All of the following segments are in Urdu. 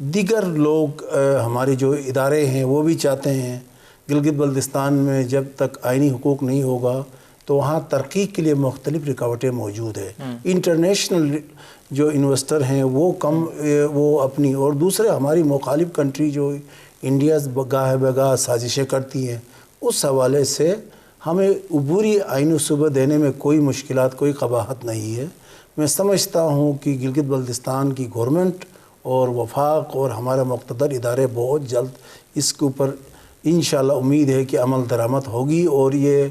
دیگر لوگ ہمارے جو ادارے ہیں وہ بھی چاہتے ہیں گلگت بلتستان میں جب تک آئینی حقوق نہیں ہوگا تو وہاں ترقی کے لیے مختلف رکاوٹیں موجود ہیں. انٹرنیشنل جو انویسٹر ہیں وہ وہ اپنی اور دوسرے ہماری مخالف کنٹری جو انڈیا گاہ بگاہ سازشیں کرتی ہیں اس حوالے سے ہمیں عبوری آئینی صوبہ دینے میں کوئی مشکلات کوئی قباحت نہیں ہے. میں سمجھتا ہوں کہ گلگت بلتستان کی گورنمنٹ اور وفاق اور ہمارا مقتدر ادارے بہت جلد اس کے اوپر انشاءاللہ امید ہے کہ عمل درآمد ہوگی اور یہ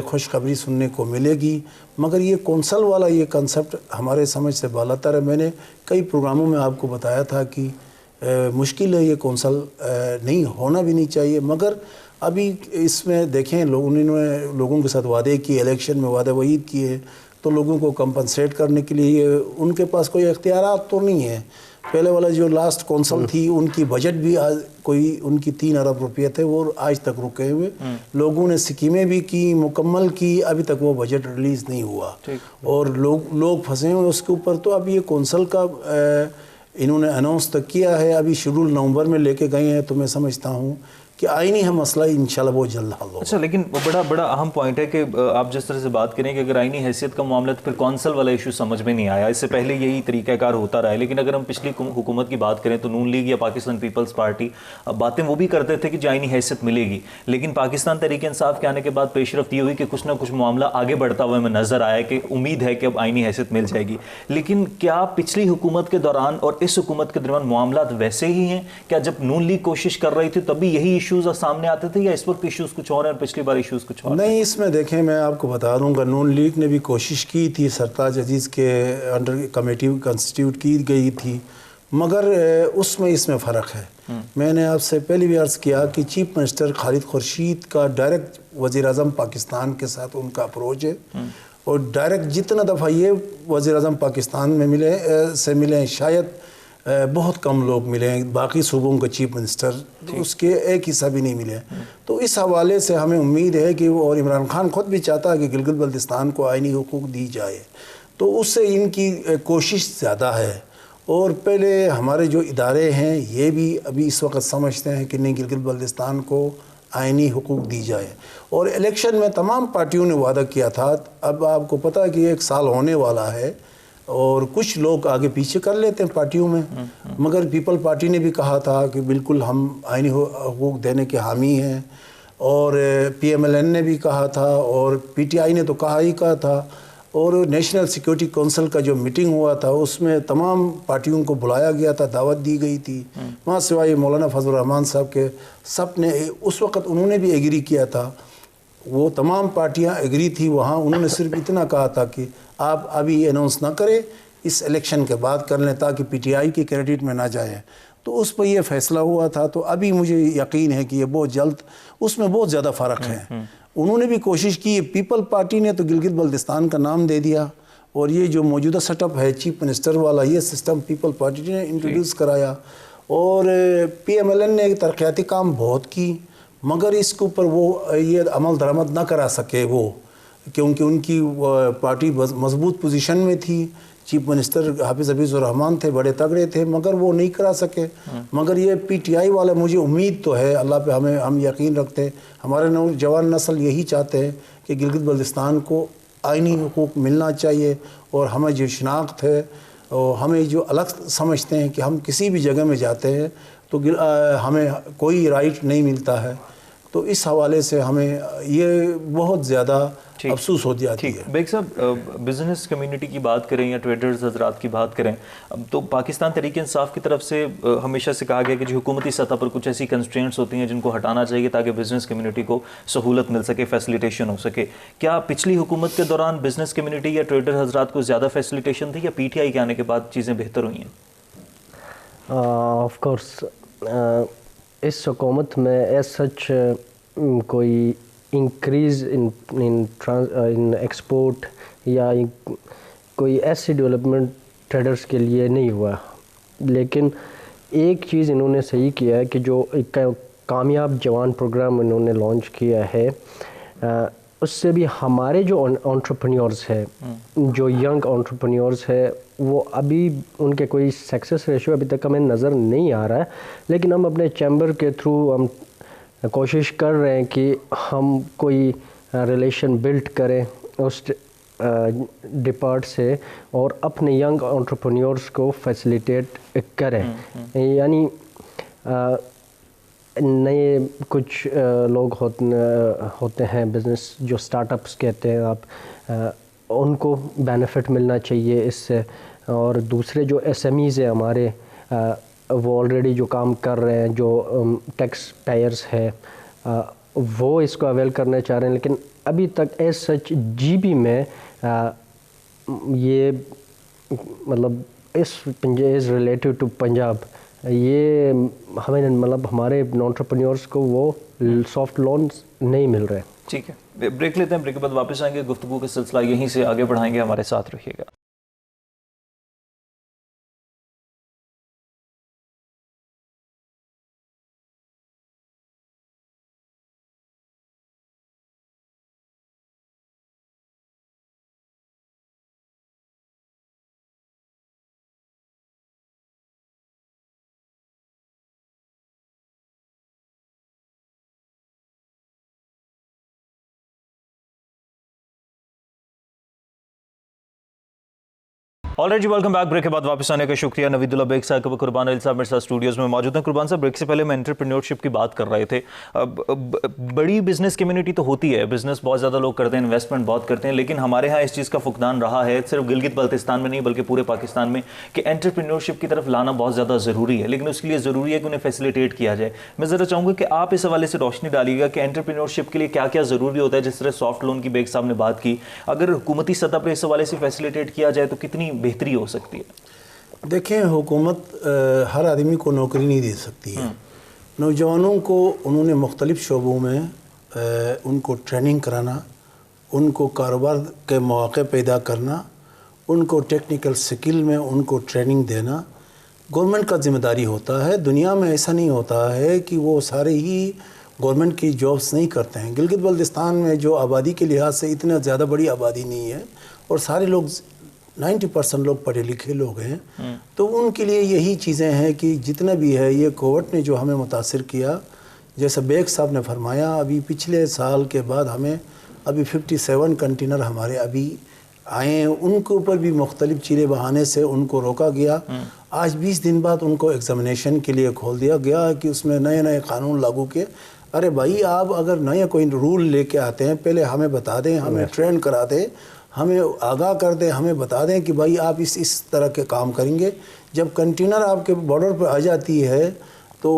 خوشخبری سننے کو ملے گی. مگر یہ کونسل والا یہ کنسپٹ ہمارے سمجھ سے بالاتر ہے. میں نے کئی پروگراموں میں آپ کو بتایا تھا کہ مشکل ہے یہ کونسل نہیں ہونا بھی نہیں چاہیے. مگر ابھی اس میں دیکھیں لوگوں کے ساتھ وعدے کیے الیکشن میں وعدے وعید کیے تو لوگوں کو کمپنسیٹ کرنے کے لیے ان کے پاس کوئی اختیارات تو نہیں ہے. پہلے والا جو لاسٹ کونسل تھی ان کی بجٹ بھی کوئی ان کی 3 ارب روپے تھے وہ آج تک رکے ہوئے. لوگوں نے سکیمیں بھی کی مکمل کی ابھی تک وہ بجٹ ریلیز نہیں ہوا اور لوگ پھنسے ہوئے اس کے اوپر. تو اب یہ کونسل کا انہوں نے اناؤنس تک کیا ہے ابھی شیڈول نومبر میں لے کے گئے ہیں تو میں سمجھتا ہوں کہ آئینی ہے مسئلہ انشاءاللہ وہ جلد حل ہوگا. اچھا لیکن بڑا اہم پوائنٹ ہے کہ آپ جس طرح سے بات کریں کہ اگر آئینی حیثیت کا معاملہ تو پھر کونسل والا ایشو سمجھ میں نہیں آیا. اس سے پہلے یہی طریقہ کار ہوتا رہا ہے. لیکن اگر ہم پچھلی حکومت کی بات کریں تو نون لیگ یا پاکستان پیپلز پارٹی باتیں وہ بھی کرتے تھے کہ آئینی حیثیت ملے گی. لیکن پاکستان تحریک انصاف کے آنے کے بعد پیش رفت یہ ہوئی کہ کچھ نہ کچھ معاملہ آگے بڑھتا ہوا ہمیں نظر آیا کہ امید ہے کہ اب آئینی حیثیت مل جائے گی. لیکن کیا پچھلی حکومت کے دوران اور اس حکومت کے درمیان معاملات ویسے ہی ہیں؟ کیا جب نون لیگ کوشش کر رہی تھی تب بھی یہی ایشوز سامنے آتے تھے یا اس وقت ایشوز کچھ اور ہیں اور پچھلی بار ایشوز کچھ اور؟ نہیں اس میں دیکھیں میں آپ کو بتا دوں گا نون لیگ نے بھی کوشش کی تھی سرتاج عزیز کے انڈر کمیٹی کنسٹیٹیوٹ کی گئی تھی مگر اس میں فرق ہے. میں نے آپ سے پہلے بھی عرض کیا کہ چیف منسٹر خالد خورشید کا ڈائریکٹ وزیر اعظم پاکستان کے ساتھ ان کا اپروچ ہے اور ڈائریکٹ جتنا دفعہ یہ وزیر اعظم پاکستان میں ملے شاید بہت کم لوگ ملے ہیں باقی صوبوں کے چیف منسٹر اس کے ایک حصہ بھی نہیں ملے. تو اس حوالے سے ہمیں امید ہے کہ اور عمران خان خود بھی چاہتا ہے کہ گلگت بلتستان کو آئینی حقوق دی جائے تو اس سے ان کی کوشش زیادہ ہے. اور پہلے ہمارے جو ادارے ہیں یہ بھی ابھی اس وقت سمجھتے ہیں کہ نہیں گلگت بلتستان کو آئینی حقوق دی جائے. اور الیکشن میں تمام پارٹیوں نے وعدہ کیا تھا. اب آپ کو پتہ ہے کہ 1 سال ہونے والا ہے اور کچھ لوگ آگے پیچھے کر لیتے ہیں پارٹیوں میں مگر پیپل پارٹی نے بھی کہا تھا کہ بالکل ہم آئینی حقوق دینے کے حامی ہیں اور PMLN نے بھی کہا تھا اور PTI نے تو کہا تھا اور نیشنل سیکیورٹی کونسل کا جو میٹنگ ہوا تھا اس میں تمام پارٹیوں کو بلایا گیا تھا دعوت دی گئی تھی وہاں سوائے مولانا فضل الرحمان صاحب کے سب نے اس وقت انہوں نے بھی ایگری کیا تھا. وہ تمام پارٹیاں ایگری تھی وہاں. انہوں نے صرف اتنا کہا تھا کہ آپ ابھی اناؤنس نہ کریں اس الیکشن کے بعد کر لیں تاکہ PTI کے کریڈٹ میں نہ جائے. تو اس پہ یہ فیصلہ ہوا تھا. تو ابھی مجھے یقین ہے کہ یہ بہت جلد اس میں بہت زیادہ فرق ہے. انہوں نے بھی کوشش کی. پیپل پارٹی نے تو گلگت بلتستان کا نام دے دیا اور یہ جو موجودہ سیٹ اپ ہے چیف منسٹر والا یہ سسٹم پیپل پارٹی نے انٹروڈیوس کرایا اور PMLN نے ترقیاتی کام بہت کی مگر اس کے اوپر وہ یہ عمل درآمد نہ کرا سکے وہ کیونکہ ان کی پارٹی مضبوط پوزیشن میں تھی. چیف منسٹر حافظ عزیز الرحمان تھے بڑے تگڑے تھے مگر وہ نہیں کرا سکے. مگر یہ PTI والے مجھے امید تو ہے اللہ پہ ہم یقین رکھتے ہیں ہمارے نوجوان نسل یہی چاہتے ہیں کہ گلگت بلتستان کو آئینی حقوق ملنا چاہیے اور ہمیں جو شناخت ہے اور ہمیں جو الگ سمجھتے ہیں کہ ہم کسی بھی جگہ میں جاتے ہیں تو ہمیں کوئی رائٹ نہیں ملتا ہے. تو اس حوالے سے ہمیں یہ بہت زیادہ افسوس ہو جاتی ہے. بیگ صاحب بزنس کمیونٹی کی بات کریں یا ٹریڈرز حضرات کی بات کریں تو پاکستان تحریک انصاف کی طرف سے ہمیشہ سے کہا گیا کہ جو حکومتی سطح پر کچھ ایسی کنسٹرینٹس ہوتی ہیں جن کو ہٹانا چاہیے تاکہ بزنس کمیونٹی کو سہولت مل سکے فیسیلیٹیشن ہو سکے. کیا پچھلی حکومت کے دوران بزنس کمیونٹی یا ٹریڈر حضرات کو زیادہ فیسیلیٹیشن تھی یا PTI کے آنے کے بعد چیزیں بہتر ہوئی ہیں؟ آف کورس اس حکومت میں ایز سچ کوئی انکریز ان ایکسپورٹ یا کوئی ایسی ڈیولپمنٹ ٹریڈرز کے لیے نہیں ہوا. لیکن ایک چیز انہوں نے صحیح کیا ہے کہ جو ایک کامیاب جوان پروگرام انہوں نے لانچ کیا ہے اس سے بھی ہمارے جو انٹرپرینیورز ہے جو ینگ انٹرپرینیورز ہے وہ ابھی ان کے کوئی سکسیس ریشو ابھی تک ہمیں نظر نہیں آ رہا ہے، لیکن ہم اپنے چیمبر کے تھرو ہم کوشش کر رہے ہیں کہ ہم کوئی ریلیشن بلڈ کریں اس ڈپارٹ سے اور اپنے ینگ انٹرپرینیورس کو فیسیلیٹیٹ کریں. یعنی نئے کچھ لوگ ہوتے ہیں بزنس جو سٹارٹ اپس کہتے ہیں آپ، ان کو بینیفٹ ملنا چاہیے اس سے، اور دوسرے جو ایس ایم ایز ہیں ہمارے وہ آلریڈی جو کام کر رہے ہیں، جو ٹیکس پیئرس ہے وہ اس کو اویل کرنا چاہ رہے ہیں. لیکن ابھی تک ایز سچ جی بی میں یہ مطلب از ریلیٹیو ٹو پنجاب یہ ہمیں مطلب ہمارے انٹرپرینیورس کو وہ سافٹ لونز نہیں مل رہے. ٹھیک ہے، بریک لیتے ہیں، بریک کے بعد واپس آئیں گے، گفتگو کا سلسلہ یہیں سے آگے بڑھائیں گے، ہمارے ساتھ رہیے گا. Already welcome back. بریک کے بعد واپس آنے کا شکریہ. نوید اللہ بیگ صاحب، قربان علی صاحب میرے ساتھ اسٹوڈیوز میں موجود ہیں. قربان صاحب، بریک سے پہلے میں انٹرپرینیورشپ کی بات کر رہے تھے. بڑی بزنس کمیونٹی تو ہوتی ہے، بزنس بہت زیادہ لوگ کرتے ہیں، انویسٹمنٹ بہت کرتے ہیں، لیکن ہمارے ہاں اس چیز کا فقدان رہا ہے، صرف گلگت بلتستان میں نہیں بلکہ پورے پاکستان میں، کہ انٹرپرینیورشپ کی طرف لانا بہت زیادہ ضروری ہے، لیکن اس کے لیے ضروری ہے کہ انہیں فیسیلیٹیٹ کیا جائے. میں ذرا چاہوں گا کہ آپ اس حوالے سے روشنی ڈالیے گا کہ انٹرپرینیورشپ کے لیے کیا کیا ضروری ہوتا ہے. جس طرح سافٹ لون کی بیگ صاحب نے بات کی، اگر حکومتی سطح پر اس حوالے سے فیسیلیٹیٹ کیا جائے تو کتنی بہتری ہو سکتی ہے؟ دیکھیں، حکومت ہر آدمی کو نوکری نہیں دے سکتی ہے. نوجوانوں کو انہوں نے مختلف شعبوں میں ان کو ٹریننگ کرانا، ان کو کاروبار کے مواقع پیدا کرنا، ان کو ٹیکنیکل سکل میں ان کو ٹریننگ دینا گورنمنٹ کا ذمہ داری ہوتا ہے. دنیا میں ایسا نہیں ہوتا ہے کہ وہ سارے ہی گورنمنٹ کی جابس نہیں کرتے ہیں. گلگت بلتستان میں جو آبادی کے لحاظ سے اتنا زیادہ بڑی آبادی نہیں ہے اور سارے لوگ 90% لوگ پڑھے لکھے لوگ ہیں، تو ان کے لیے یہی چیزیں ہیں کہ جتنا بھی ہے یہ کووڈ نے جو ہمیں متاثر کیا، جیسا بیگ صاحب نے فرمایا، ابھی پچھلے سال کے بعد ہمیں ابھی 57 کنٹینر ہمارے ابھی آئے ہیں. ان کے اوپر بھی مختلف چیرے بہانے سے ان کو روکا گیا. آج 20 دن بعد ان کو ایگزامینیشن کے لیے کھول دیا گیا کہ اس میں نئے نئے قانون لاگو کے. ارے بھائی، آپ اگر نیا کوئی رول لے کے آتے ہیں پہلے ہمیں بتا دیں، ہمیں ٹرین کرا دیں، ہمیں آگاہ کر دیں، ہمیں بتا دیں کہ بھائی آپ اس طرح کے کام کریں گے. جب کنٹینر آپ کے بارڈر پہ آ جاتی ہے تو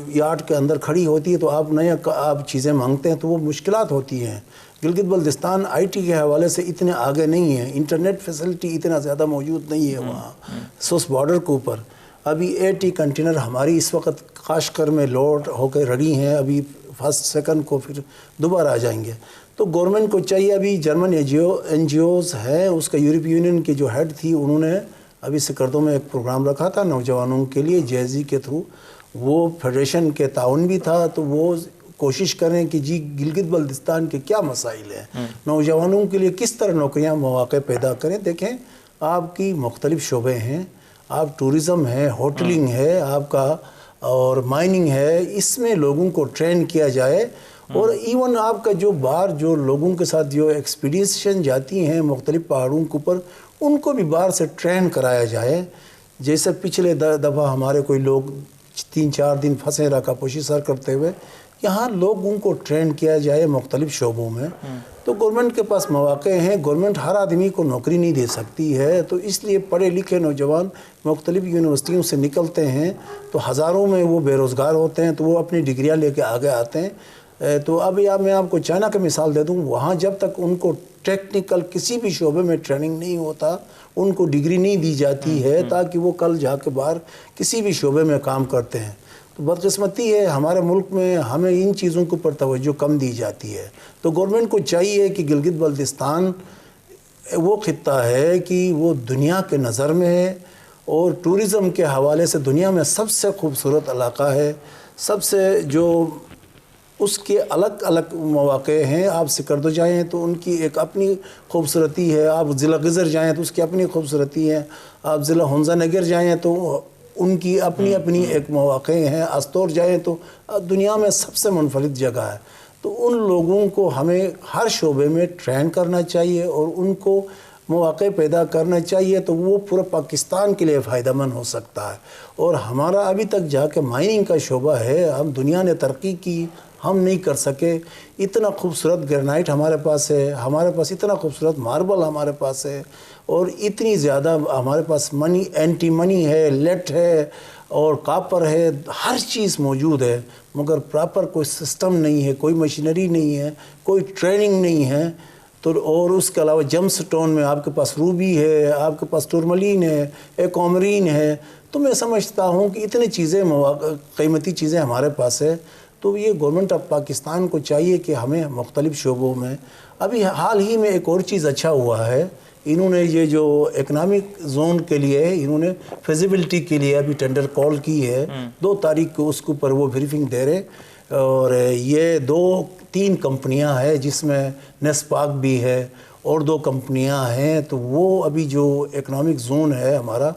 یارڈ کے اندر کھڑی ہوتی ہے تو آپ نیا آپ چیزیں مانگتے ہیں تو وہ مشکلات ہوتی ہیں. گلگت بلتستان آئی ٹی کے حوالے سے اتنے آگے نہیں ہے، انٹرنیٹ فیسلٹی اتنا زیادہ موجود نہیں ہے وہاں سوس بارڈر کے اوپر. ابھی 80 کنٹینر ہماری اس وقت کاشکر میں لوڈ ہو کے ریڈی ہیں، ابھی فرسٹ سیکنڈ کو پھر دوبارہ آ جائیں گے. تو گورنمنٹ کو چاہیے، ابھی جرمن این جی اوز ہے، اس کا یورپ یونین کی جو ہیڈ تھی انہوں نے ابھی سکردو میں ایک پروگرام رکھا تھا نوجوانوں کے لیے JSG کے تھرو، وہ فیڈریشن کے تعاون بھی تھا. تو وہ کوشش کریں کہ جی گلگت بلتستان کے کیا مسائل ہیں، نوجوانوں کے لیے کس طرح نوکریاں مواقع پیدا کریں. دیکھیں، آپ کی مختلف شعبے ہیں، آپ ٹورزم ہے، ہوٹلنگ ہے آپ کا، اور مائننگ ہے، اس میں لوگوں کو ٹرین کیا جائے. اور ایون آپ کا جو باہر جو لوگوں کے ساتھ جو ایکسپیڈیشن جاتی ہیں مختلف پہاڑوں کے اوپر، ان کو بھی باہر سے ٹرین کرایا جائے. جیسے پچھلے دفعہ ہمارے کوئی لوگ 3-4 دن پھنسے رہا کاپوشی سر کرتے ہوئے، یہاں لوگوں کو ٹرین کیا جائے مختلف شعبوں میں. تو گورنمنٹ کے پاس مواقع ہیں، گورنمنٹ ہر آدمی کو نوکری نہیں دے سکتی ہے، تو اس لیے پڑھے لکھے نوجوان مختلف یونیورسٹیوں سے نکلتے ہیں تو ہزاروں میں وہ بے روزگار ہوتے ہیں، تو وہ اپنی ڈگریاں لے کے آگے آتے ہیں. تو اب میں آپ کو چائنا کی مثال دے دوں، وہاں جب تک ان کو ٹیکنیکل کسی بھی شعبے میں ٹریننگ نہیں ہوتا، ان کو ڈگری نہیں دی جاتی ہے تاکہ وہ کل جا کے باہر کسی بھی شعبے میں کام کرتے ہیں. تو بدقسمتی ہے ہمارے ملک میں، ہمیں ان چیزوں کے اوپر توجہ کم دی جاتی ہے. تو گورنمنٹ کو چاہیے کہ گلگت بلتستان وہ خطہ ہے کہ وہ دنیا کے نظر میں ہے، اور ٹورزم کے حوالے سے دنیا میں سب سے خوبصورت علاقہ ہے، سب سے جو اس کے الگ الگ مواقع ہیں. آپ سکردو جائیں تو ان کی ایک اپنی خوبصورتی ہے, آپ ضلع گزر جائیں تو اس کی اپنی خوبصورتی ہے, آپ ضلع ہنزا نگر جائیں تو ان کی اپنی اپنی ایک مواقع ہیں, استور جائیں تو دنیا میں سب سے منفرد جگہ ہے. تو ان لوگوں کو ہمیں ہر شعبے میں ٹرین کرنا چاہیے اور ان کو مواقع پیدا کرنا چاہیے, تو وہ پورا پاکستان کے لیے فائدہ مند ہو سکتا ہے. اور ہمارا ابھی تک جا کے مائننگ کا شعبہ ہے, ہم دنیا نے ترقی کی, ہم نہیں کر سکے. اتنا خوبصورت گرینائٹ ہمارے پاس ہے, ہمارے پاس اتنا خوبصورت ماربل ہمارے پاس ہے, اور اتنی زیادہ ہمارے پاس منی, اینٹی منی ہے, لیٹ ہے اور کاپر ہے, ہر چیز موجود ہے, مگر پراپر کوئی سسٹم نہیں ہے, کوئی مشینری نہیں ہے, کوئی ٹریننگ نہیں ہے. تو اور اس کے علاوہ جم سٹون میں آپ کے پاس روبی ہے, آپ کے پاس ٹورملین ہے, ایکومرین ہے. تو میں سمجھتا ہوں کہ اتنی چیزیں قیمتی چیزیں ہمارے پاس ہے. تو یہ گورنمنٹ آف پاکستان کو چاہیے کہ ہمیں مختلف شعبوں میں, ابھی حال ہی میں ایک اور چیز اچھا ہوا ہے, انہوں نے یہ جو اکنامک زون کے لیے انہوں نے فیزیبلٹی کے لیے ابھی ٹینڈر کال کی ہے. 2 تاریخ کو اس کے اوپر وہ بریفنگ دے رہے, اور یہ 2-3 کمپنیاں ہیں جس میں نیسپاک بھی ہے اور 2 کمپنیاں ہیں. تو وہ ابھی جو اکنامک زون ہے ہمارا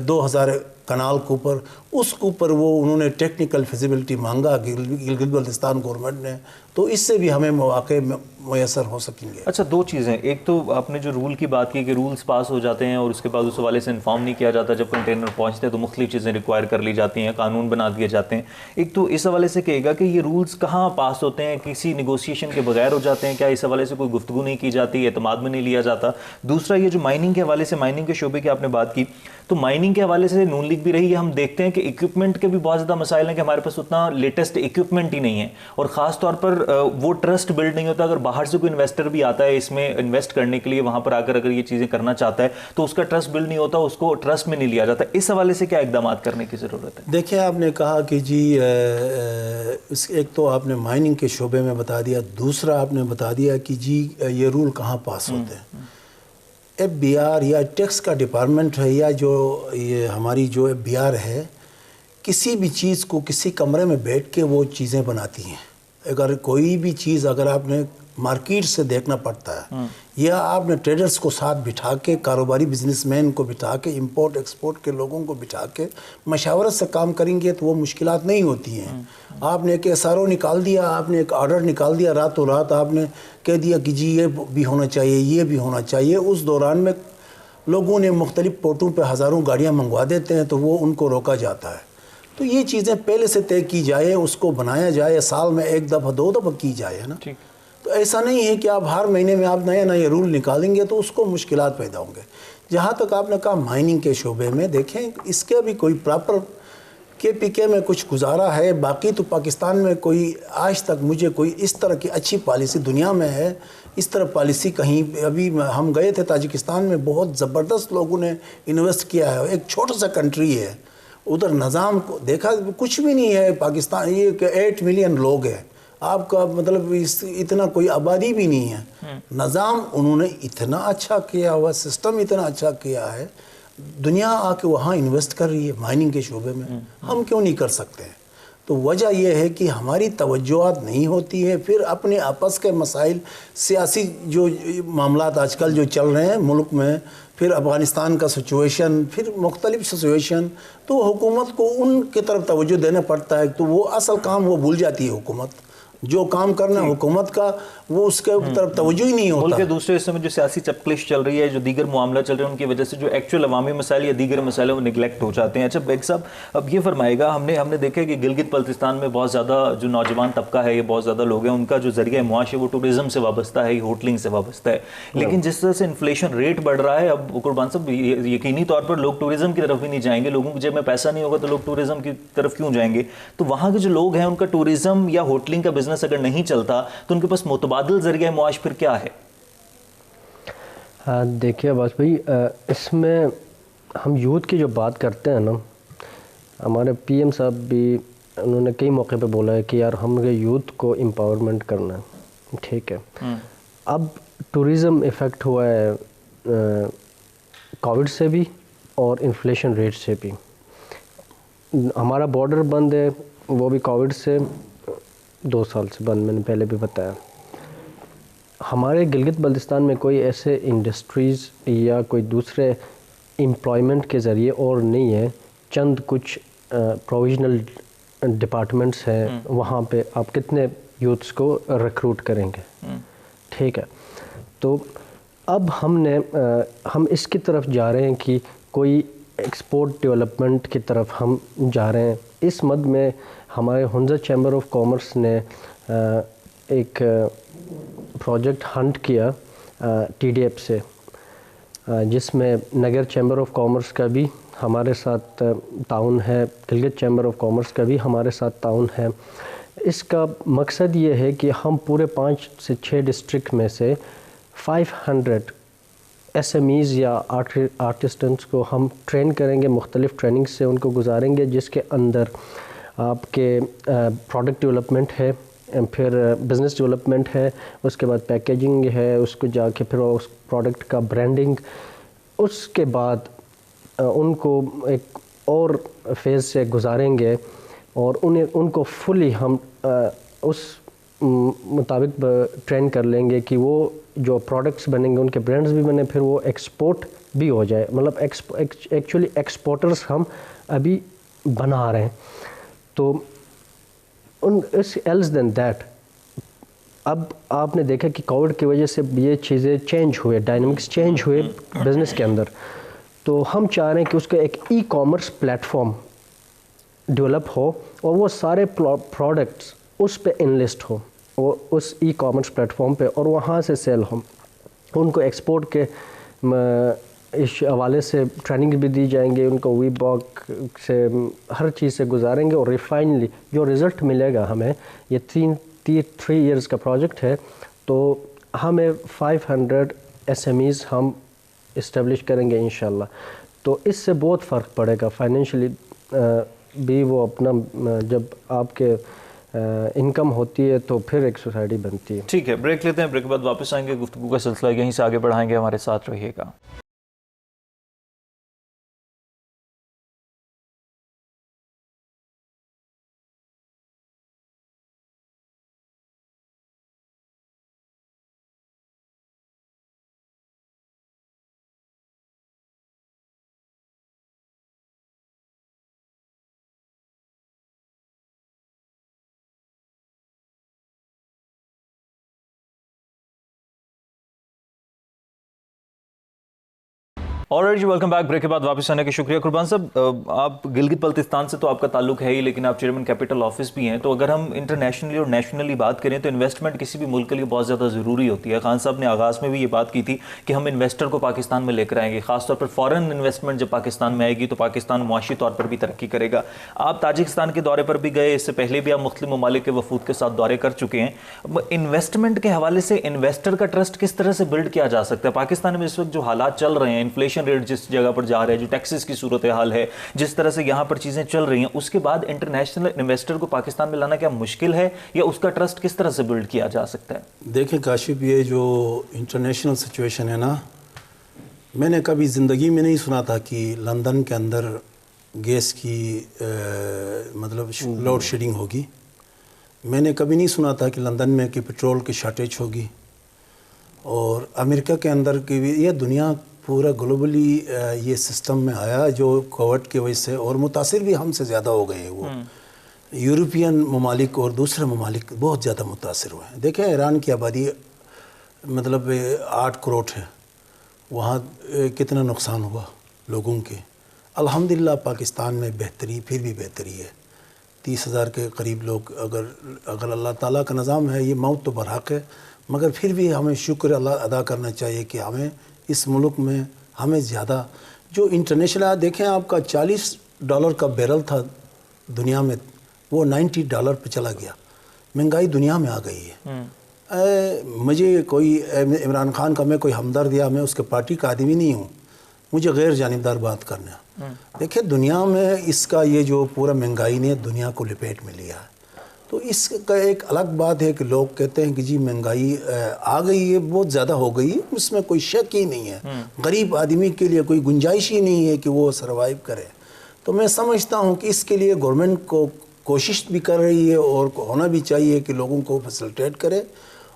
2000 کنال کے اوپر, اس کے اوپر وہ انہوں نے ٹیکنیکل فیزیبلٹی مانگا گلگت بلتستان گورنمنٹ نے, تو اس سے بھی ہمیں مواقع میسر ہو سکیں گے. اچھا 2 چیزیں, ایک تو آپ نے جو رول کی بات کی کہ رولز پاس ہو جاتے ہیں اور اس کے بعد اس حوالے سے انفارم نہیں کیا جاتا, جب کنٹینر پہنچتے ہیں تو مختلف چیزیں ریکوائر کر لی جاتی ہیں, قانون بنا دیے جاتے ہیں. ایک تو اس حوالے سے کہے گا کہ یہ رولز کہاں پاس ہوتے ہیں, کسی نیگوسیشن کے بغیر ہو جاتے ہیں, کیا اس حوالے سے کوئی گفتگو نہیں کی جاتی, اعتماد میں نہیں لیا جاتا؟ دوسرا یہ جو مائننگ کے حوالے سے, مائننگ کے شعبے کی آپ نے بات کی, تو مائننگ کے حوالے سے نون لیگ بھی رہی ہے. ہم دیکھتے ہیں کہ ایکوپمنٹ کے بھی بہت زیادہ مسائل ہیں کہ ہمارے پاس اتنا لیٹسٹ ایکوپمنٹ ہی نہیں ہے, اور خاص طور پر وہ ٹرسٹ بلڈ نہیں ہوتا. اگر باہر سے کوئی انویسٹر بھی آتا ہے اس میں انویسٹ کرنے کے لیے, وہاں پر آ کر اگر یہ چیزیں کرنا چاہتا ہے تو اس کا ٹرسٹ بلڈ نہیں ہوتا, اس کو ٹرسٹ میں نہیں لیا جاتا. اس حوالے سے کیا اقدامات کرنے کی ضرورت ہے؟ دیکھیں, آپ نے کہا کہ جی ایک تو آپ نے مائننگ کے شعبے میں بتا دیا, دوسرا آپ نے بتا دیا کہ جی یہ رول کہاں پاس ہوتے ہیں. ایف بی آر یا ٹیکس کا ڈپارٹمنٹ ہے, یا جو یہ ہماری جو ایف بی آر ہے, کسی بھی چیز کو کسی کمرے میں بیٹھ کے وہ چیزیں بناتی ہیں. اگر کوئی بھی چیز اگر آپ نے مارکیٹ سے دیکھنا پڑتا ہے, یا آپ نے ٹریڈرز کو ساتھ بٹھا کے, کاروباری بزنس مین کو بٹھا کے, امپورٹ ایکسپورٹ کے لوگوں کو بٹھا کے مشاورت سے کام کریں گے تو وہ مشکلات نہیں ہوتی ہیں. آپ نے ایک ایس آر او نکال دیا, آپ نے ایک آرڈر نکال دیا, راتوں رات آپ نے کہہ دیا کہ جی یہ بھی ہونا چاہیے, یہ بھی ہونا چاہیے. اس دوران میں لوگوں نے مختلف پورٹوں پہ ہزاروں گاڑیاں منگوا دیتے ہیں, تو وہ ان کو روکا جاتا ہے. تو یہ چیزیں پہلے سے طے کی جائے, اس کو بنایا جائے, سال میں 1 دفعہ 2 دفعہ کی جائے نا. تو ایسا نہیں ہے کہ آپ ہر مہینے میں آپ نئے رول نکالیں گے تو اس کو مشکلات پیدا ہوں گے. جہاں تک آپ نے کہا مائننگ کے شعبے میں, دیکھیں اس کے بھی کوئی پراپر کے پی کے میں کچھ گزارا ہے. باقی تو پاکستان میں کوئی آج تک مجھے کوئی اس طرح کی اچھی پالیسی دنیا میں ہے, اس طرح پالیسی کہیں. ابھی ہم گئے تھے تاجکستان میں, بہت زبردست لوگوں نے انویسٹ کیا ہے. ایک چھوٹا سا کنٹری ہے, ادھر نظام کو دیکھا کچھ بھی نہیں ہے. پاکستان یہ کہ 8 ملین لوگ ہیں, آپ کا مطلب اتنا کوئی آبادی بھی نہیں ہے. نظام انہوں نے اتنا اچھا کیا ہوا, سسٹم اتنا اچھا کیا ہے, دنیا آ کے وہاں انویسٹ کر رہی ہے مائننگ کے شعبے میں. ہم کیوں نہیں کر سکتے ہیں؟ تو وجہ یہ ہے کہ ہماری توجہات نہیں ہوتی ہے. پھر اپنے آپس کے مسائل, سیاسی جو معاملات آج کل جو چل رہے ہیں ملک میں, پھر افغانستان کا سچویشن, پھر مختلف سچویشن, تو حکومت کو ان کی طرف توجہ دینا پڑتا ہے. تو وہ اصل کام وہ بھول جاتی ہے حکومت. جو کام کرنا حکومت کا, وہ اس کے طرف توجہ ہی نہیں ہوتا. ملک کے دوسرے حصے میں جو سیاسی چپکلش چل رہی ہے, جو دیگر معاملات چل رہے ہیں, ان کی وجہ سے جو ایکچوئل عوامی مسائل یا دیگر مسائل وہ نگلیکٹ ہو جاتے ہیں. اچھا بیگ صاحب, اب یہ فرمائے گا, ہم نے دیکھا کہ گلگت بلتستان میں بہت زیادہ جو نوجوان طبقہ ہے, یہ بہت زیادہ لوگ ہیں, ان کا جو ذریعہ معاش ہے وہ ٹورزم سے وابستہ ہے, ہوٹلنگ سے وابستہ ہے. لیکن جس طرح سے انفلیشن ریٹ بڑھ رہا ہے, اب قربان صاحب یقینی طور پر لوگ ٹورزم کی طرف بھی نہیں جائیں گے. لوگوں کی جیب میں پیسہ نہیں ہوگا تو لوگ ٹورزم کی طرف کیوں جائیں گے؟ تو وہاں کے جو لوگ ہیں, ان کا ٹورزم یا ہوٹلنگ کا بزنس اگر نہیں چلتا تو ان کے پاس متبادل ذریعہ معاش پھر کیا ہے؟ دیکھیے عباس بھائی, اس میں ہم یوتھ کی جو بات کرتے ہیں نا, ہمارے پی ایم صاحب بھی انہوں نے کئی موقع پہ بولا ہے کہ یار ہم نے یوتھ کو امپاورمنٹ کرنا ہے. ٹھیک ہے, اب ٹورزم افیکٹ ہوا ہے کووڈ سے بھی اور انفلیشن ریٹ سے بھی. ہمارا بارڈر بند ہے, وہ بھی کووڈ سے, 2 سال سے بند، میں نے پہلے بھی بتایا. ہمارے گلگت بلتستان میں کوئی ایسے انڈسٹریز یا کوئی دوسرے امپلائمنٹ کے ذریعے اور نہیں ہے. چند کچھ پروویژنل ڈپارٹمنٹس ہیں، وہاں پہ آپ کتنے یوتھس کو ریکروٹ کریں گے؟ ٹھیک ہے. تو اب ہم اس کی طرف جا رہے ہیں کہ کوئی ایکسپورٹ ڈیولپمنٹ کی طرف ہم جا رہے ہیں. اس مد میں ہمارے ہنزا چیمبر آف کامرس نے ایک پروجیکٹ ہنٹ کیا ٹی ڈی ایف سے، جس میں نگر چیمبر آف کامرس کا بھی ہمارے ساتھ تعاون ہے، گلگت چیمبر آف کامرس کا بھی ہمارے ساتھ تعاون ہے. اس کا مقصد یہ ہے کہ ہم پورے 5 سے 6 ڈسٹرکٹ میں سے 500 ایس ایم ایز یا آرٹسٹنس کو ہم ٹرین کریں گے، مختلف ٹریننگ سے ان کو گزاریں گے، جس کے اندر آپ کے پروڈکٹ ڈیولپمنٹ ہے، پھر بزنس ڈیولپمنٹ ہے، اس کے بعد پیکیجنگ ہے، اس کو جا کے پھر اس پروڈکٹ کا برانڈنگ. اس کے بعد ان کو ایک اور فیز سے گزاریں گے اور ان کو فلی ہم اس مطابق ٹرین کر لیں گے کہ وہ جو پروڈکٹس بنیں گے ان کے برانڈز بھی بنیں، پھر وہ ایکسپورٹ بھی ہو جائے. مطلب ایکچولی ایکسپورٹرز ہم ابھی بنا رہے ہیں. تو ایلس دین دیٹ اب آپ نے دیکھا کہ کووڈ کی وجہ سے یہ چیزیں چینج ہوئے، ڈائنامکس چینج ہوئے بزنس کے اندر. تو ہم چاہ رہے ہیں کہ اس کا ایک ecommerce platform develop ہو اور وہ سارے پروڈکٹس اس پہ انلسٹ ہو، وہ اس ای کامرس پلیٹ فارم پہ، اور وہاں سے سیل ہو. ان کو ایکسپورٹ کے اس حوالے سے ٹریننگ بھی دی جائیں گے، ان کو وی باک سے ہر چیز سے گزاریں گے، اور ریفائنلی جو رزلٹ ملے گا ہمیں، یہ 3 ایئرز کا پروجیکٹ ہے، تو ہمیں 500 ایس ایم ایز ہم اسٹیبلش کریں گے انشاءاللہ. تو اس سے بہت فرق پڑے گا فائنینشلی بھی. وہ اپنا جب آپ کے انکم ہوتی ہے تو پھر ایک سوسائٹی بنتی ہے. ٹھیک ہے، بریک لیتے ہیں، بریک کے بعد واپس آئیں گے، گفتگو کا سلسلہ یہیں سے آگے بڑھائیں گے. ہمارے ساتھ رہیے گا. آلرائٹ جی، ویلکم بیک. بریک کے بعد واپس آنے کا شکریہ. قربان صاحب، آپ گلگت بلتستان سے تو آپ کا تعلق ہے ہی، لیکن آپ چیئرمین کیپٹل آفس بھی ہیں. تو اگر ہم انٹرنیشنلی اور نیشنلی بات کریں تو انویسٹمنٹ کسی بھی ملک کے لیے بہت زیادہ ضروری ہوتی ہے. خان صاحب نے آغاز میں بھی یہ بات کی تھی کہ ہم انویسٹر کو پاکستان میں لے کر آئیں گے، خاص طور پر فارن انویسٹمنٹ جب پاکستان میں آئے گی تو پاکستان معاشی طور پر بھی ترقی کرے گا. آپ تاجکستان کے دورے پر بھی گئے، اس سے پہلے بھی آپ مختلف ممالک کے وفود کے ساتھ دورے کر چکے ہیں. انویسٹمنٹ کے حوالے سے انویسٹر کا ٹرسٹ کس طرح سے بلڈ کیا جا سکتا ہے؟ پاکستان میں اس وقت جو حالات چل رہے ہیں، انفلیشن ریٹ جس جگہ پر جا رہا ہے، جو ٹیکسز کی صورتحال ہے، جس طرح سے یہاں پر چیزیں چل رہی ہیں، اس کے بعد انٹرنیشنل انویسٹر کو پاکستان میں لانا کیا مشکل ہے، یا اس کا ٹرسٹ کس طرح سے بلڈ کیا جا سکتا ہے؟ دیکھیں کاشف، یہ جو انٹرنیشنل سچویشن ہے نا، میں نے کبھی زندگی میں نہیں سنا تھا کہ لندن کے اندر گیس کی مطلب لوڈ شیڈنگ ہوگی. میں نے کبھی نہیں سنا تھا کہ لندن میں کہ پیٹرول کی شارٹیج ہوگی. اور امریکہ کے اندر کی بھی، یہ دنیا پورا گلوبلی یہ سسٹم میں آیا جو کووڈ کی وجہ سے، اور متاثر بھی ہم سے زیادہ ہو گئے ہیں. وہ یورپین ممالک اور دوسرے ممالک بہت زیادہ متاثر ہوئے ہیں. دیکھیں ایران کی آبادی مطلب 8 کروڑ ہے، وہاں کتنا نقصان ہوا لوگوں کے. الحمدللہ پاکستان میں بہتری، پھر بھی بہتری ہے. 30,000 کے قریب لوگ، اگر اللہ تعالیٰ کا نظام ہے، یہ موت تو برحق ہے، مگر پھر بھی ہمیں شکر اللہ ادا کرنا چاہیے کہ ہمیں اس ملک میں ہمیں زیادہ جو انٹرنیشنل دیکھیں، آپ کا $40 کا بیرل تھا دنیا میں، وہ $90 پہ چلا گیا. مہنگائی دنیا میں آ گئی ہے. مجھے کوئی عمران خان کا میں کوئی ہمدرد یا میں اس کے پارٹی کا آدمی نہیں ہوں، مجھے غیر جانبدار بات کرنا. دیکھیں دنیا میں اس کا یہ جو پورا مہنگائی نے دنیا کو لپیٹ میں لیا ہے. تو اس کا ایک الگ بات ہے کہ لوگ کہتے ہیں کہ جی مہنگائی آ گئی ہے، بہت زیادہ ہو گئی ہے، اس میں کوئی شک ہی نہیں ہے. غریب آدمی کے لیے کوئی گنجائش ہی نہیں ہے کہ وہ سروائیو کرے. تو میں سمجھتا ہوں کہ اس کے لیے گورنمنٹ کو کوشش بھی کر رہی ہے اور ہونا بھی چاہیے کہ لوگوں کو فیسلٹیٹ کرے.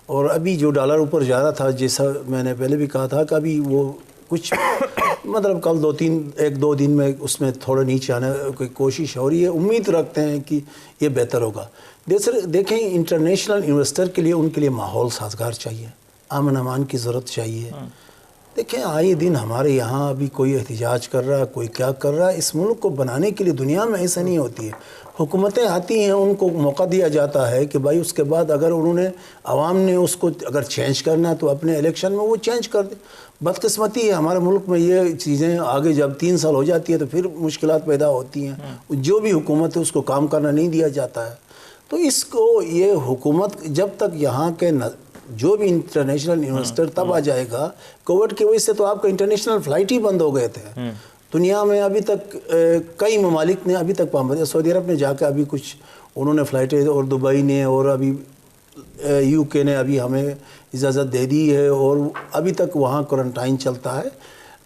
اور ابھی جو ڈالر اوپر جا رہا تھا, جیسا میں نے پہلے بھی کہا تھا کہ ابھی وہ کچھ مطلب کل 1-2 دن میں اس میں تھوڑا نیچے آنے کی کوشش ہو رہی ہے. امید رکھتے ہیں کہ یہ بہتر ہوگا. دیکھیں انٹرنیشنل انویسٹر کے لیے ان کے لیے ماحول سازگار چاہیے, امن امان کی ضرورت چاہیے. دیکھیں آئے دن ہمارے یہاں ابھی کوئی احتجاج کر رہا ہے, کوئی کیا کر رہا ہے. اس ملک کو بنانے کے لیے دنیا میں ایسا نہیں ہوتی ہے. حکومتیں آتی ہیں, ان کو موقع دیا جاتا ہے کہ بھائی اس کے بعد اگر انہوں نے عوام نے اس کو اگر چینج کرنا ہے تو اپنے الیکشن میں وہ چینج کر دیں. بدقسمتی ہے ہمارے ملک میں یہ چیزیں آگے جب 3 سال ہو جاتی ہے تو پھر مشکلات پیدا ہوتی ہیں. جو بھی حکومت ہے اس کو کام کرنا نہیں دیا جاتا ہے. تو اس کو یہ حکومت جب تک یہاں کے جو بھی انٹرنیشنل انویسٹر تب آ جائے گا. کووڈ کی وجہ سے تو آپ کا انٹرنیشنل فلائٹ ہی بند ہو گئے تھے. دنیا میں ابھی تک کئی ممالک نے ابھی تک پابندی, سعودی عرب نے جا کے ابھی کچھ انہوں نے فلائٹیں, اور دبئی نے, اور ابھی UK نے ابھی ہمیں اجازت دے دی ہے, اور ابھی تک وہاں کوارنٹائن چلتا ہے.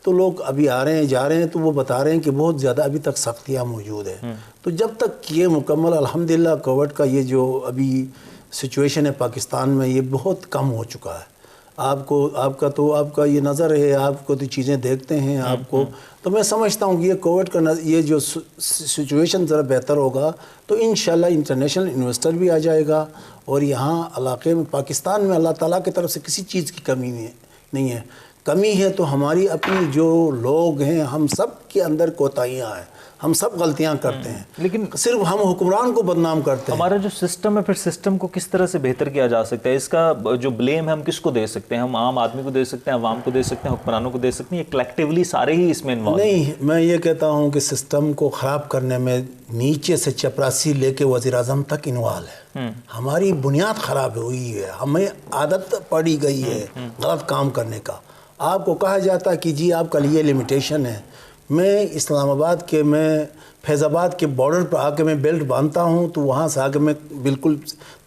تو لوگ ابھی آ رہے ہیں جا رہے ہیں, تو وہ بتا رہے ہیں کہ بہت زیادہ ابھی تک سختیاں موجود ہیں. تو جب تک یہ مکمل الحمدللہ کووڈ کا یہ جو ابھی سچویشن ہے پاکستان میں, یہ بہت کم ہو چکا ہے. آپ کا یہ نظر ہے, آپ کو تو چیزیں دیکھتے ہیں آپ کو, تو میں سمجھتا ہوں کہ یہ کووڈ کا یہ جو سچویشن ذرا بہتر ہوگا تو انشاءاللہ انٹرنیشنل انویسٹر بھی آ جائے گا. اور یہاں علاقے میں پاکستان میں اللہ تعالیٰ کی طرف سے کسی چیز کی کمی نہیں ہے. کمی ہے تو ہماری اپنی جو لوگ ہیں, ہم سب کے اندر کوتاہیاں ہیں, ہم سب غلطیاں کرتے ہیں, لیکن صرف ہم حکمران کو بدنام کرتے ہیں. ہمارا جو سسٹم ہے, پھر سسٹم کو کس طرح سے بہتر کیا جا سکتا ہے؟ اس کا جو بلیم ہے ہم کس کو دے سکتے ہیں؟ ہم عام آدمی کو دے سکتے ہیں, عوام کو دے سکتے ہیں, حکمرانوں کو دے سکتے ہیں, یہ کلیکٹیولی سارے ہی اس میں انوالو؟ نہیں, میں یہ کہتا ہوں کہ سسٹم کو خراب کرنے میں نیچے سے چپراسی لے کے وزیر اعظم تک انوالو ہے. ہماری بنیاد خراب ہوئی ہے, ہمیں عادت پڑی گئی ہے غلط کام کرنے کا. آپ کو کہا جاتا ہے کہ جی آپ کا یہ لمیٹیشن ہے. میں اسلام آباد کے, میں فیض آباد کے بارڈر پر آ کے میں بیلٹ باندھتا ہوں, تو وہاں سے آ کے میں بالکل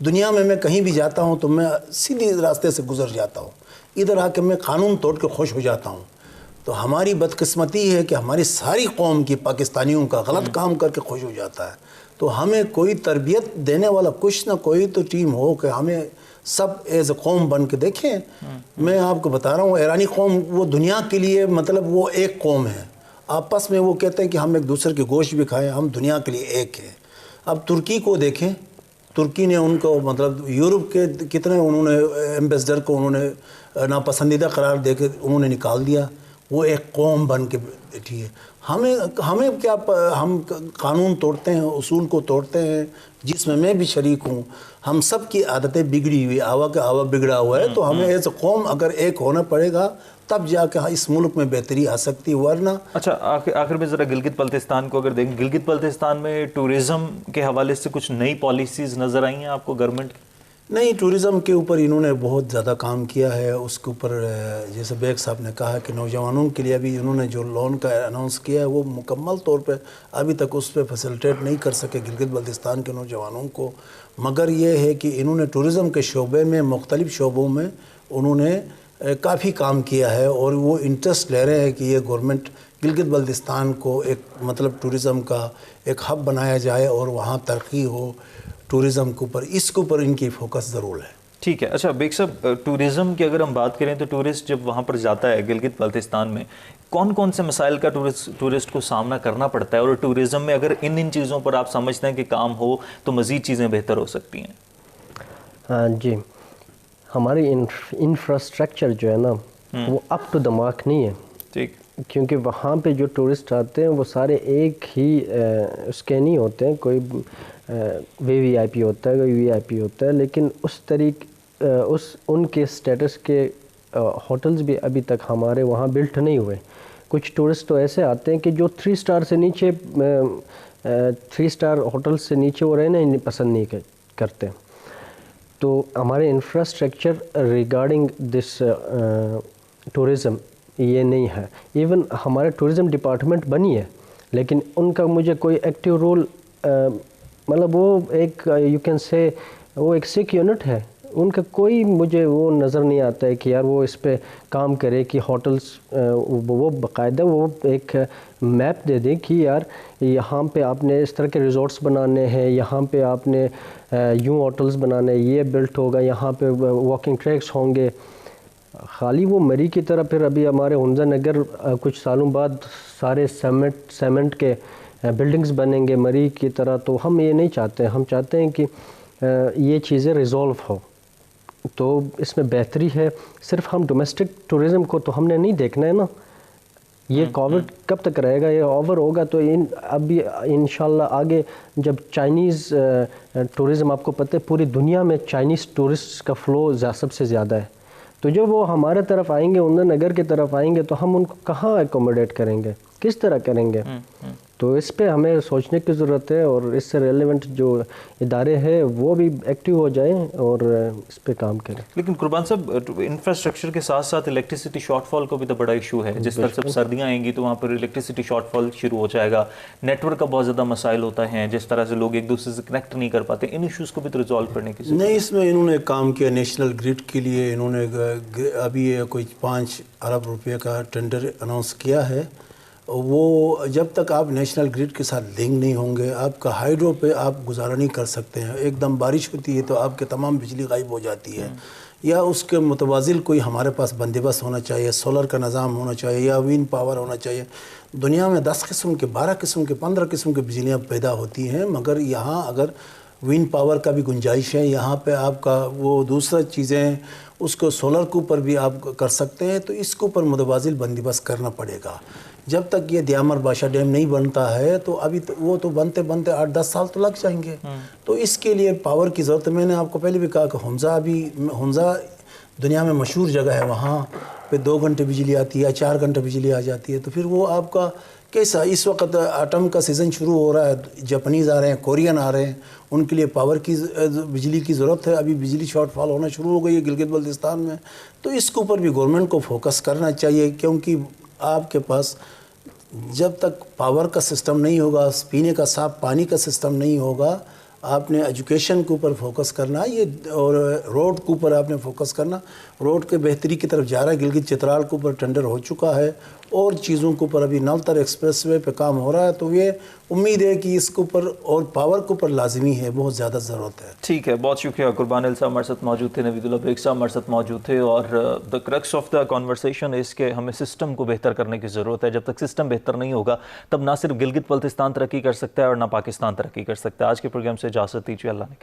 دنیا میں کہیں بھی جاتا ہوں تو میں سیدھی راستے سے گزر جاتا ہوں. ادھر آ کے میں قانون توڑ کے خوش ہو جاتا ہوں. تو ہماری بدقسمتی ہے کہ ہماری ساری قوم کی پاکستانیوں کا غلط کام کر کے خوش ہو جاتا ہے. تو ہمیں کوئی تربیت دینے والا کچھ نہ کوئی تو ٹیم ہو کہ ہمیں سب ایز اے قوم بن کے دیکھیں. میں آپ کو بتا رہا ہوں, ایرانی قوم وہ دنیا کے لیے مطلب وہ ایک قوم ہے. آپس میں وہ کہتے ہیں کہ ہم ایک دوسرے کے گوشت بھی کھائیں, ہم دنیا کے لیے ایک ہیں. اب ترکی کو دیکھیں, ترکی نے ان کو مطلب یورپ کے کتنے انہوں نے ایمبیسڈر کو انہوں نے ناپسندیدہ قرار دے کے انہوں نے نکال دیا. وہ ایک قوم بن کے بیٹھی ہے. ہمیں کیا, ہم قانون توڑتے ہیں, اصول کو توڑتے ہیں, جس میں بھی شریک ہوں. ہم سب کی عادتیں بگڑی ہوئی, آوا کا آوا بگڑا ہوا ہے. تو ہمیں ایز قوم اگر ایک ہونا پڑے گا تب جا کے اس ملک میں بہتری آ سکتی, ورنہ. اچھا, آخر میں ذرا گلگت بلتستان کو اگر دیکھیں, گلگت بلتستان میں ٹورزم کے حوالے سے کچھ نئی پالیسیز نظر آئی ہیں آپ کو گورنمنٹ کی؟ نہیں, ٹورزم کے اوپر انہوں نے بہت زیادہ کام کیا ہے. اس کے اوپر جیسے بیگ صاحب نے کہا کہ نوجوانوں کے لیے ابھی انہوں نے جو لون کا اناؤنس کیا ہے وہ مکمل طور پہ ابھی تک اس پہ فیسلٹیٹ نہیں کر سکے گلگت بلتستان کے نوجوانوں کو. مگر یہ ہے کہ انہوں نے ٹورزم کے شعبے میں, مختلف شعبوں میں انہوں نے کافی کام کیا ہے, اور وہ انٹرسٹ لے رہے ہیں کہ یہ گورنمنٹ گلگت بلتستان کو ایک مطلب ٹورزم کا ایک ہب بنایا جائے اور وہاں ترقی ہو ٹورزم کے اوپر. اس کے اوپر ان کی فوکس ضرور ہے. ٹھیک ہے. اچھا بیگ صاحب, ٹورزم کی اگر ہم بات کریں تو ٹورسٹ جب وہاں پر جاتا ہے گلگت بلتستان میں, کون کون سے مسائل کا ٹورسٹ کو سامنا کرنا پڑتا ہے, اور ٹورزم میں اگر ان چیزوں پر آپ سمجھتے ہیں کہ کام ہو تو مزید چیزیں بہتر ہو سکتی ہیں؟ جی, ہماری انفراسٹرکچر جو ہے نا وہ اپ ٹو دا مارک نہیں ہے. ٹھیک, کیونکہ وہاں پہ جو ٹورسٹ آتے ہیں وہ سارے ایک ہی اس کے نہیں ہوتے ہیں. کوئی وی آئی پی ہوتا ہے, کوئی وی آئی پی ہوتا ہے, لیکن ان کے سٹیٹس کے ہوٹلز بھی ابھی تک ہمارے وہاں بلٹ نہیں ہوئے. کچھ ٹورسٹ تو ایسے آتے ہیں کہ جو 3 اسٹار سے نیچے 3 اسٹار ہوٹل سے نیچے وہ رہنا ہی پسند نہیں کرتے. تو ہمارے انفراسٹرکچر ریگارڈنگ دس ٹورزم یہ نہیں ہے. ایون ہمارے ٹورزم ڈپارٹمنٹ بنی ہے, لیکن ان کا مجھے کوئی ایکٹیو رول مطلب وہ ایک یو کین سے وہ ایک سک یونٹ ہے, ان کا کوئی مجھے وہ نظر نہیں آتا ہے کہ یار وہ اس پہ کام کرے کہ ہوٹلز وہ باقاعدہ وہ ایک میپ دے دیں کہ یار یہاں پہ آپ نے اس طرح کے ریزورٹس بنانے ہیں، یہاں پہ آپ نے یوں ہوٹلز بنانے، یہ بلٹ ہوگا، یہاں پہ واکنگ ٹریکس ہوں گے۔ خالی وہ مری کی طرح پھر ابھی ہمارے ہنزا نگر کچھ سالوں بعد سارے سیمنٹ کے بلڈنگز بنیں گے مری کی طرح، تو ہم یہ نہیں چاہتے. ہم چاہتے ہیں کہ یہ چیزیں ریزولو ہو. تو اس میں بہتری ہے. صرف ہم ڈومیسٹک ٹورزم کو تو ہم نے نہیں دیکھنا ہے نا. یہ کووڈ کب تک رہے گا، یہ اوور ہوگا تو ابھی انشاءاللہ آگے جب چائنیز ٹورزم، آپ کو پتہ ہے پوری دنیا میں چائنیز ٹورسٹ کا فلو سب سے زیادہ ہے، تو جب وہ ہمارے طرف آئیں گے، ہنزا نگر کی طرف آئیں گے، تو ہم ان کو کہاں اکوموڈیٹ کریں گے، کس طرح کریں گے؟ تو اس پہ ہمیں سوچنے کی ضرورت ہے، اور اس سے ریلیونٹ جو ادارے ہیں وہ بھی ایکٹیو ہو جائیں اور اس پہ کام کریں. لیکن قربان صاحب، انفراسٹرکچر کے ساتھ ساتھ الیکٹریسٹی شارٹ فال کا بھی تو بڑا ایشو ہے. جس طرح سے سردیاں آئیں گی تو وہاں پر الیکٹریسٹی شارٹ فال شروع ہو جائے گا. نیٹ ورک کا بہت زیادہ مسائل ہوتا ہے، جس طرح سے لوگ ایک دوسرے سے کنیکٹ نہیں کر پاتے. ان ایشوز کو بھی تو ریزالو کرنے کی ضرورت ہے. نہیں، اس میں انہوں نے کام کیا نیشنل گریڈ کے لیے. انہوں نے ابھی کوئی 5 ارب روپے کا ٹینڈر اناؤنس کیا ہے. وہ جب تک آپ نیشنل گریڈ کے ساتھ لنک نہیں ہوں گے، آپ کا ہائیڈرو پہ آپ گزارا نہیں کر سکتے ہیں. ایک دم بارش ہوتی ہے تو آپ کے تمام بجلی غائب ہو جاتی ہے. یا اس کے متوازن کوئی ہمارے پاس بندوبست ہونا چاہیے، سولر کا نظام ہونا چاہیے یا وینڈ پاور ہونا چاہیے. دنیا میں 10 قسم کے، 12 قسم کے، 15 قسم کی بجلیاں پیدا ہوتی ہیں، مگر یہاں اگر وینڈ پاور کا بھی گنجائش ہے، یہاں پہ آپ کا وہ دوسرا چیزیں اس کو سولر کے اوپر بھی آپ کر سکتے ہیں. تو اس کے اوپر متوازن بندوبست کرنا پڑے گا. جب تک یہ دیامر بادشاہ ڈیم نہیں بنتا ہے تو ابھی وہ تو بنتے 8-10 سال تو لگ جائیں گے. تو اس کے لیے پاور کی ضرورت ہے. میں نے آپ کو پہلے بھی کہا کہ ہنزا دنیا میں مشہور جگہ ہے. وہاں پہ 2 گھنٹے بجلی آتی ہے، 4 گھنٹے بجلی آ جاتی ہے. تو پھر وہ آپ کا کیسا؟ اس وقت آٹم کا سیزن شروع ہو رہا ہے، جاپنیز آ رہے ہیں، کورین آ رہے ہیں، ان کے لیے پاور کی بجلی کی ضرورت ہے. ابھی بجلی شارٹ فال ہونا شروع ہو گئی ہے گلگت بلتستان میں. تو اس کے اوپر بھی گورنمنٹ کو فوکس کرنا چاہیے، کیونکہ آپ کے پاس جب تک پاور کا سسٹم نہیں ہوگا، پینے کا صاف پانی کا سسٹم نہیں ہوگا، آپ نے ایجوکیشن کے اوپر فوکس کرنا ہے اور روڈ کے اوپر آپ نے فوکس کرنا. روڈ کے بہتری کی طرف جا رہا ہے. گلگت چترال کے اوپر ٹینڈر ہو چکا ہے اور چیزوں کے اوپر ابھی نلتر ایکسپریس وے پہ کام ہو رہا ہے. تو یہ امید ہے کہ اس کے اوپر اور پاور کے اوپر لازمی ہے، بہت زیادہ ضرورت ہے. ٹھیک ہے، بہت شکریہ. قربان صاحب ہمارے ساتھ موجود تھے، نوید اللہ بریک صاحب ہمارے ساتھ موجود تھے. اور the crux of the conversation اس کے ہمیں سسٹم کو بہتر کرنے کی ضرورت ہے. جب تک سسٹم بہتر نہیں ہوگا تب نہ صرف گلگت بلتستان ترقی کر سکتا ہے اور نہ پاکستان ترقی کر سکتا ہے. آج کے پروگرام سے اجازت دیجیے. اللہ نے